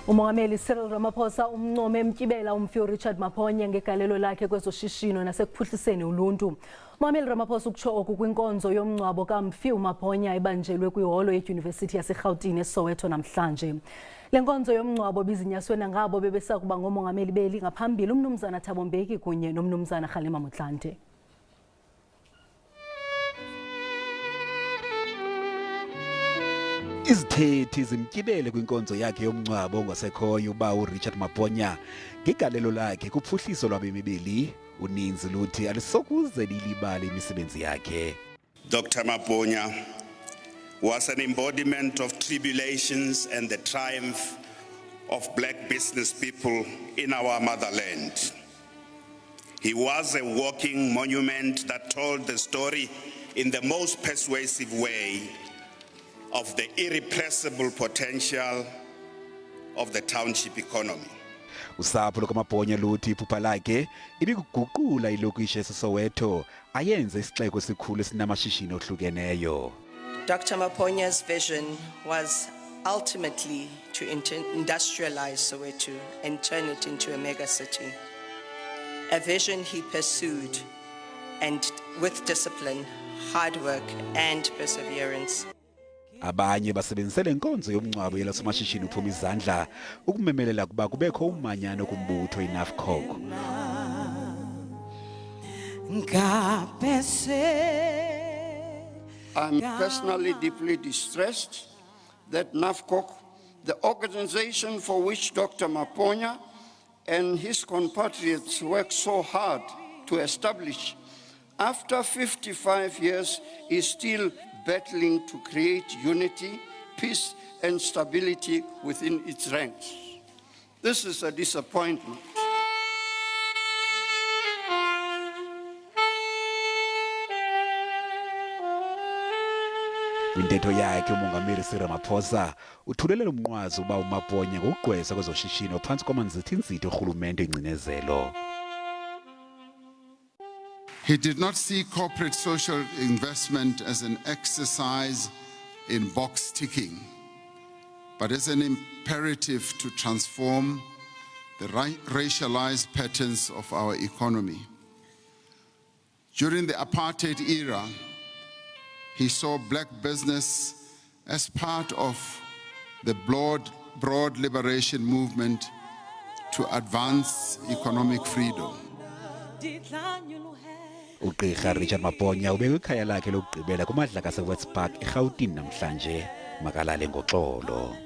Umongameli Cyril Ramaphosa umncome emtyibela umfi uRichard Umaponya ngegalelo lakhe kwezoshishino nasekuphuhliseni uluntu. Umongameli Ramaphosa ukutsho oku kwinkonzo yomngcwabo kamfi uMaponya ebanjelwe kwiholo yedyunivesithi yaseRhawutini e-Soweto namhlanje. Lenkonzo yomngcwabo ibizinyaswe nangabo babesakuba ngoomongameli beli ngaphambili umnumzana Thabo Mbeki kunye nomnumzana Kgalema Motlanthe. Izithethi zimtyibele kwinkonzo yakhe yomngcwabo ngosekhoyo uba uRichard Umaponya ngegalelo lakhe kuphuhliso lwabemi beli. Uninzi luthi alisokuze lilibale imisebenzi yakhe. Dr. Umaponya was an embodiment of tribulations and the triumph of black business people in our motherland. He was a walking monument that told the story in the most persuasive way of the irrepressible potential of the township economy. Usapho lokaMaponya luthi iphupha lakhe ibikuguqula ilokishi yaseSoweto ayenze isixeko esikhulu esinamashishini ohlukeneyo. Dr. Umaponya's vision was ultimately to industrialize Soweto and turn it into a mega city. A vision he pursued and with discipline, hard work and perseverance. Abanye basebenzisele inkonzo yomngcwabo yelasomashishini uphuma izandla ukumemelela kuba kubekho umanyano kumbutho iNAFCOC. I'm personally deeply distressed that NAFCOC, the organization for which Dr. Umaponya and his compatriots worked so hard to establish, after 55 years is still battling to create unity, peace, and stability within its ranks. This is a disappointment. Kwintetho yakhe umongameli Cyril Ramaphosa uthulelela umnqwazi uba uMaponya ngokugqwesa kwezoshishino phantsi kwamanzithi-nzithi urhulumente engcinezelo. He did not see corporate social investment as an exercise in box ticking, but as an imperative to transform the racialized patterns of our economy. During the apartheid era, he saw black business as part of the broad liberation movement to advance economic freedom. uRichard Umaponya ubeke ikhaya lakhe lokugqibela kumadlaka aseWestpark eRhawutini namhlanje. Makalale ngoxolo.